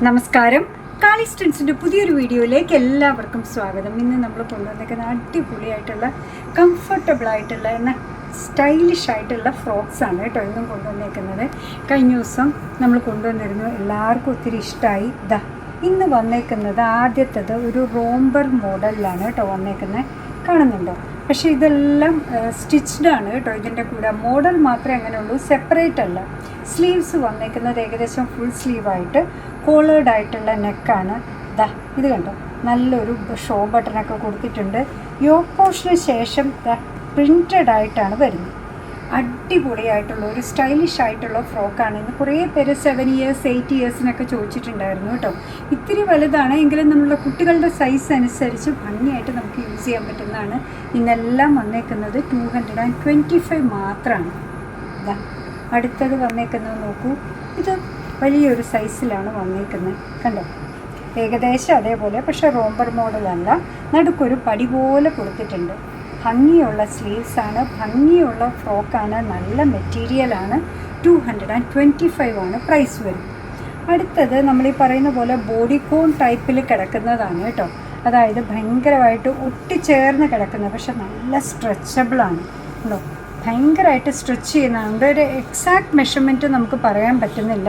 നമസ്കാരം. കാളി സ്റ്റിൻസിൻ്റെ പുതിയൊരു വീഡിയോയിലേക്ക് എല്ലാവർക്കും സ്വാഗതം. ഇന്ന് നമ്മൾ കൊണ്ടുവന്നേക്കുന്ന അടിപൊളിയായിട്ടുള്ള കംഫർട്ടബിളായിട്ടുള്ള എന്നാൽ സ്റ്റൈലിഷ് ആയിട്ടുള്ള ഫ്രോക്സ് ആണ് കേട്ടോ ഇന്നും കൊണ്ടുവന്നേക്കുന്നത്. കഴിഞ്ഞ ദിവസം നമ്മൾ കൊണ്ടുവന്നിരുന്നു, എല്ലാവർക്കും ഒത്തിരി ഇഷ്ടമായി. ഇന്ന് വന്നേക്കുന്നത് ആദ്യത്തേത് ഒരു റോംബർ മോഡലിലാണ് കേട്ടോ വന്നേക്കുന്നത്, കാണുന്നുണ്ടോ? പക്ഷേ ഇതെല്ലാം സ്റ്റിച്ച്ഡ് ആണ് കേട്ടോ. ഇതിൻ്റെ കൂടെ മോഡൽ മാത്രമേ അങ്ങനെയുള്ളൂ, സെപ്പറേറ്റ് അല്ല. സ്ലീവ്സ് വന്നേക്കുന്നത് ഏകദേശം ഫുൾ സ്ലീവായിട്ട് കോളേർഡ് ആയിട്ടുള്ള നെക്കാണ്. ഇത് കണ്ടോ, നല്ലൊരു ഷോ ബട്ടണൊക്കെ കൊടുത്തിട്ടുണ്ട്. യോക്ക് പോർഷന് ശേഷം പ്രിൻറ്റഡ് ആയിട്ടാണ് വരുന്നത്. അടിപൊളിയായിട്ടുള്ള ഒരു സ്റ്റൈലിഷ് ആയിട്ടുള്ള ഫ്രോക്കാണ്. ഇന്ന് കുറേ പേര് 7 ഇയേഴ്സ് 8 ഇയേഴ്സിനൊക്കെ ചോദിച്ചിട്ടുണ്ടായിരുന്നു കേട്ടോ. ഇത്തിരി വലുതാണ് എങ്കിലും നമ്മളുടെ കുട്ടികളുടെ സൈസ് അനുസരിച്ച് ഭംഗിയായിട്ട് നമുക്ക് യൂസ് ചെയ്യാൻ പറ്റുന്നതാണ്. ഇന്നെല്ലാം വന്നേക്കുന്നത് 225 മാത്രമാണ്. അടുത്തത് വന്നേക്കുന്നത് നോക്കൂ, ഇത് വലിയൊരു സൈസിലാണ് വന്നേക്കുന്നത്, കണ്ടോ? ഏകദേശം അതേപോലെ, പക്ഷേ റോംബർ മോഡലല്ല. നടുക്കൊരു പടി പോലെ കൊടുത്തിട്ടുണ്ട്. ഭംഗിയുള്ള സ്ലീവ്സാണ്, ഭംഗിയുള്ള ഫ്രോക്കാണ്, നല്ല മെറ്റീരിയലാണ്. 225 ആണ് പ്രൈസ് വരും. അടുത്തത് നമ്മൾ ഈ പറയുന്ന പോലെ ബോഡി കോൺ ടൈപ്പിൽ കിടക്കുന്നതാണ് കേട്ടോ. അതായത് ഭയങ്കരമായിട്ട് ഒട്ടിച്ചേർന്ന് കിടക്കുന്നത്, പക്ഷെ നല്ല സ്ട്രെച്ചബിളാണ് കേട്ടോ. ഭയങ്കരമായിട്ട് സ്ട്രെച്ച് ചെയ്യുന്നതുകൊണ്ട് ഒരു എക്സാക്ട് മെഷർമെൻറ്റ് നമുക്ക് പറയാൻ പറ്റുന്നില്ല.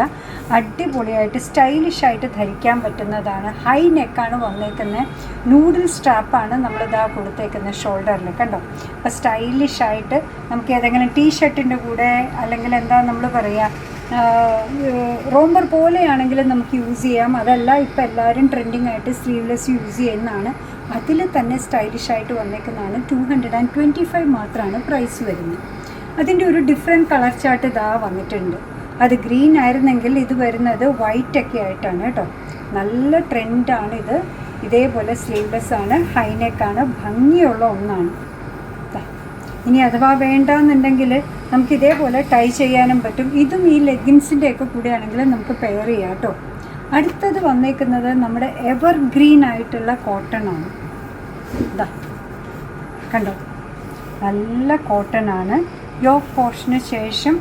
അടിപൊളിയായിട്ട് സ്റ്റൈലിഷായിട്ട് ധരിക്കാൻ പറ്റുന്നതാണ്. ഹൈ നെക്കാണ് വന്നേക്കുന്നത്. നൂഡിൽ സ്ട്രാപ്പാണ് നമ്മളിതാ കൊടുത്തേക്കുന്നത് ഷോൾഡറിൽ, കണ്ടോ? അപ്പോൾ സ്റ്റൈലിഷായിട്ട് നമുക്ക് ഏതെങ്കിലും ടീഷർട്ടിൻ്റെ കൂടെ അല്ലെങ്കിൽ എന്താ നമ്മൾ പറയുക, റോംബർ പോലെയാണെങ്കിലും നമുക്ക് യൂസ് ചെയ്യാം. അതല്ല, ഇപ്പോൾ എല്ലാവരും ട്രെൻഡിങ് ആയിട്ട് സ്ലീവ്ലെസ് യൂസ് ചെയ്യുന്നതാണ്. അതിൽ തന്നെ സ്റ്റൈലിഷായിട്ട് വന്നേക്കുന്നതാണ്. 225 മാത്രമാണ് പ്രൈസ് വരുന്നത്. അതിൻ്റെ ഒരു ഡിഫറെൻറ്റ് കളർ ചാർട്ട് ഇതാ വന്നിട്ടുണ്ട്. അത് ഗ്രീൻ ആയിരുന്നെങ്കിൽ ഇത് വരുന്നത് വൈറ്റൊക്കെ ആയിട്ടാണ് കേട്ടോ. നല്ല ട്രെൻഡാണ് ഇത്. ഇതേപോലെ സ്ലീവ്ലെസ് ആണ്, ഹൈനെക്കാണ്, ഭംഗിയുള്ള ഒന്നാണ്. ഇനി അഥവാ വേണ്ടാന്നുണ്ടെങ്കിൽ നമുക്ക് ഇതേപോലെ ടൈ ചെയ്യാനും പറ്റും. ഇതും ഈ ലെഗിൻസിൻ്റെയൊക്കെ കൂടെ ആണെങ്കിൽ നമുക്ക് പെയർ ചെയ്യാം കേട്ടോ. അടുത്തത് വന്നേക്കുന്നത് നമ്മുടെ എവർ ഗ്രീൻ ആയിട്ടുള്ള കോട്ടൺ ആണ്. കണ്ടോ, നല്ല കോട്ടൺ ആണ്. യോക്ക് പോർഷന് ശേഷം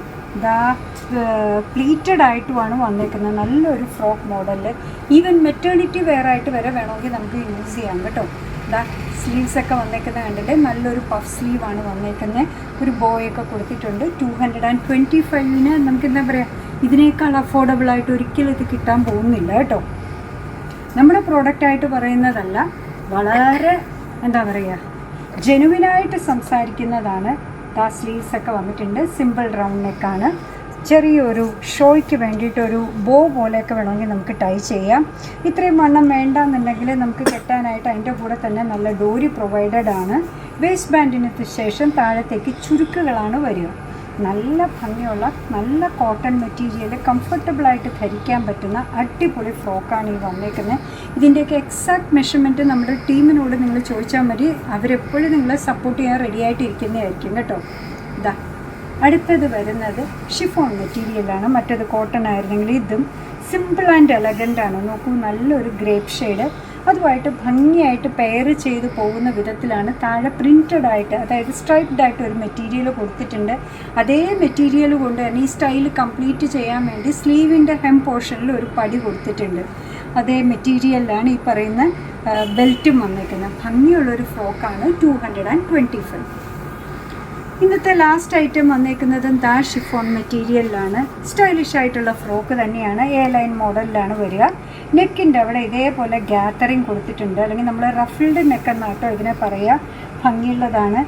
പ്ലീറ്റഡ് ആയിട്ടുമാണ് വന്നേക്കുന്നത്. നല്ലൊരു ഫ്രോക്ക് മോഡലിൽ, ഈവൻ മെറ്റേണിറ്റി വെയർ ആയിട്ട് വരെ വേണമെങ്കിൽ നമുക്ക് യൂസ് ചെയ്യാം കേട്ടോ. സ്ലീവ്സൊക്കെ വന്നേക്കുന്നത് കണ്ടിട്ട് നല്ലൊരു പഫ് സ്ലീവാണ് വന്നേക്കുന്നത്. ഒരു ബോയൊക്കെ കൊടുത്തിട്ടുണ്ട്. 225 നമുക്ക് എന്താ പറയുക, ഇതിനേക്കാൾ അഫോർഡബിളായിട്ട് ഒരിക്കലും ഇത് കിട്ടാൻ പോകുന്നില്ല കേട്ടോ. നമ്മുടെ പ്രോഡക്റ്റായിട്ട് പറയുന്നതല്ല, വളരെ എന്താ പറയുക, ജെനുവിനായിട്ട് സംസാരിക്കുന്നതാണ്. സ്ലീവ്സൊക്കെ വന്നിട്ടുണ്ട്. സിമ്പിൾ റൗണ്ട് നെക്കാണ്. ചെറിയൊരു ഷോയ്ക്ക് വേണ്ടിയിട്ടൊരു ബോ പോലെയൊക്കെ വേണമെങ്കിൽ നമുക്ക് ടൈ ചെയ്യാം. ഇത്രയും വണ്ണം വേണ്ടാന്നുണ്ടെങ്കിൽ നമുക്ക് കെട്ടാനായിട്ട് അതിൻ്റെ കൂടെ തന്നെ നല്ല ഡോരി പ്രൊവൈഡഡ് ആണ്. വേസ്റ്റ് ബാൻഡിന് ശേഷം താഴത്തേക്ക് ചുരുക്കുകളാണ് വരിക. നല്ല ഭംഗിയുള്ള നല്ല കോട്ടൺ മെറ്റീരിയൽ, കംഫർട്ടബിളായിട്ട് ധരിക്കാൻ പറ്റുന്ന അടിപൊളി ഫ്രോക്കാണ് ഈ വന്നേക്കുന്നത്. ഇതിൻ്റെയൊക്കെ എക്സാക്ട് മെഷർമെൻറ്റ് നമ്മുടെ ടീമിനോട് നിങ്ങൾ ചോദിച്ചാൽ മതി. അവരെപ്പോഴും നിങ്ങളെ സപ്പോർട്ട് ചെയ്യാൻ റെഡിയായിട്ടിരിക്കുന്നതായിരിക്കും കേട്ടോ. അടുത്തത് വരുന്നത് ഷിഫോൺ മെറ്റീരിയലാണ്. മറ്റേത് കോട്ടൺ ആയിരുന്നെങ്കിൽ ഇതും സിമ്പിൾ ആൻഡ് എലഗൻ്റ് ആണ്. നോക്കൂ, നല്ലൊരു ഗ്രേപ്പ് ഷെയ്ഡ്. അതുമായിട്ട് ഭംഗിയായിട്ട് പെയർ ചെയ്ത് പോകുന്ന വിധത്തിലാണ് താഴെ പ്രിൻറ്റഡ് ആയിട്ട്, അതായത് സ്ട്രൈപ്ഡ് ആയിട്ട് ഒരു മെറ്റീരിയൽ കൊടുത്തിട്ടുണ്ട്. അതേ മെറ്റീരിയൽ കൊണ്ട് തന്നെ ഈ സ്റ്റൈൽ കംപ്ലീറ്റ് ചെയ്യാൻ വേണ്ടി സ്ലീവിൻ്റെ ഹെം പോർഷനിൽ ഒരു പടി കൊടുത്തിട്ടുണ്ട്. അതേ മെറ്റീരിയലിലാണ് ഈ പറയുന്ന ബെൽറ്റും വന്നേക്കുന്നത്. ഭംഗിയുള്ളൊരു ഫ്രോക്കാണ്. 225. ഇന്നത്തെ ലാസ്റ്റ് ഐറ്റം വന്നേക്കുന്നതും ഷിഫോൺ മെറ്റീരിയലിലാണ്. സ്റ്റൈലിഷ് ആയിട്ടുള്ള ഫ്രോക്ക് തന്നെയാണ്. എ ലൈൻ മോഡലിലാണ് വരിക. നെക്കിൻ്റെ അവിടെ ഇതേപോലെ ഗ്യാത്തറിങ് കൊടുത്തിട്ടുണ്ട്, അല്ലെങ്കിൽ നമ്മൾ റഫിൾഡ് നെക്ക് എന്നാട്ടോ ഇതിനെ പറയുക. ഭംഗിയുള്ളതാണ്.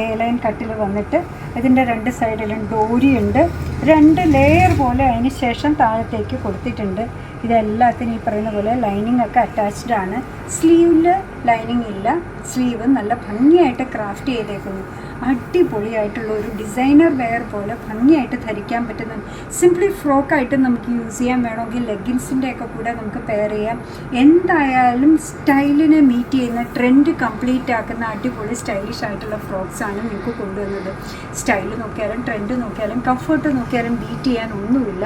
എ ലൈൻ കട്ടിൽ വന്നിട്ട് ഇതിൻ്റെ 2 സൈഡിലും ഡോരിയുണ്ട്. 2 ലെയർ പോലെ അതിന് ശേഷം താഴത്തേക്ക് കൊടുത്തിട്ടുണ്ട്. ഇതെല്ലാത്തിനും ഈ പറയുന്ന പോലെ ലൈനിങ് ഒക്കെ അറ്റാച്ച്ഡ് ആണ്. സ്ലീവിൽ ലൈനിങ് ഇല്ല. സ്ലീവ് നല്ല ഭംഗിയായിട്ട് ക്രാഫ്റ്റ് ചെയ്തേക്കുന്നു. അടിപൊളിയായിട്ടുള്ള ഒരു ഡിസൈനർ വെയർ പോലെ ഭംഗിയായിട്ട് ധരിക്കാൻ പറ്റുന്ന സിംപ്ലി ഫ്രോക്കായിട്ട് നമുക്ക് യൂസ് ചെയ്യാൻ. വേണമെങ്കിൽ ലെഗിൻസിൻ്റെ ഒക്കെ കൂടെ നമുക്ക് പെയർ ചെയ്യാം. എന്തായാലും സ്റ്റൈലിനെ മീറ്റ് ചെയ്യുന്ന, ട്രെൻഡ് കംപ്ലീറ്റ് ആക്കുന്ന അടിപൊളി സ്റ്റൈലിഷ് ആയിട്ടുള്ള ഫ്രോക്സാണ് നിങ്ങൾക്ക് കൊണ്ടുവന്നത്. സ്റ്റൈൽ നോക്കിയാലും ട്രെൻഡ് നോക്കിയാലും കംഫർട്ട് നോക്കിയാലും ബീറ്റ് ചെയ്യാൻ ഒന്നുമില്ല.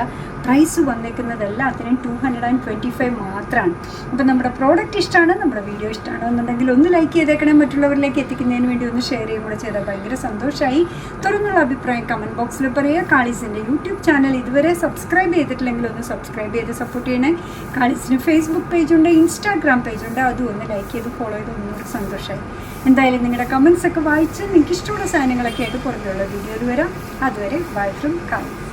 പ്രൈസ് വന്നേക്കുന്നതെല്ലാത്തിനും 225 മാത്രമാണ്. അപ്പോൾ നമ്മുടെ പ്രോഡക്റ്റ് ഇഷ്ടമാണ്, നമ്മുടെ വീഡിയോ ഇഷ്ടമാണ് എന്നുണ്ടെങ്കിൽ ഒന്ന് ലൈക്ക് ചെയ്തേക്കണേ, മറ്റുള്ളവരിലേക്ക് എത്തിക്കുന്നതിന് വേണ്ടി ഒന്ന് ഷെയർ ചെയ്യും കൂടെ ചെയ്താൽ ഭയങ്കര സന്തോഷമായി. തുറന്നുള്ള അഭിപ്രായം കമൻറ്റ് ബോക്സിൽ പറയുക. കാളീസിൻ്റെ യൂട്യൂബ് ചാനൽ ഇതുവരെ സബ്സ്ക്രൈബ് ചെയ്തിട്ടില്ലെങ്കിൽ ഒന്ന് സബ്സ്ക്രൈബ് ചെയ്ത് സപ്പോർട്ട് ചെയ്യണേ. കാളീസിന് ഫേസ്ബുക്ക് പേജുണ്ട്, ഇൻസ്റ്റാഗ്രാം പേജുണ്ട്, അതും ഒന്ന് ലൈക്ക് ചെയ്ത് ഫോളോ ചെയ്ത് ഒന്നുകൂടി സന്തോഷമായി. എന്തായാലും നിങ്ങളുടെ കമൻസ് ഒക്കെ വായിച്ച് നിങ്ങൾക്ക് ഇഷ്ടമുള്ള സാധനങ്ങളൊക്കെ ആയിട്ട് പുറകെയുള്ള വീഡിയോയിൽ വരാം. അതുവരെ ബൈ ഫ്രം കാളീസ്.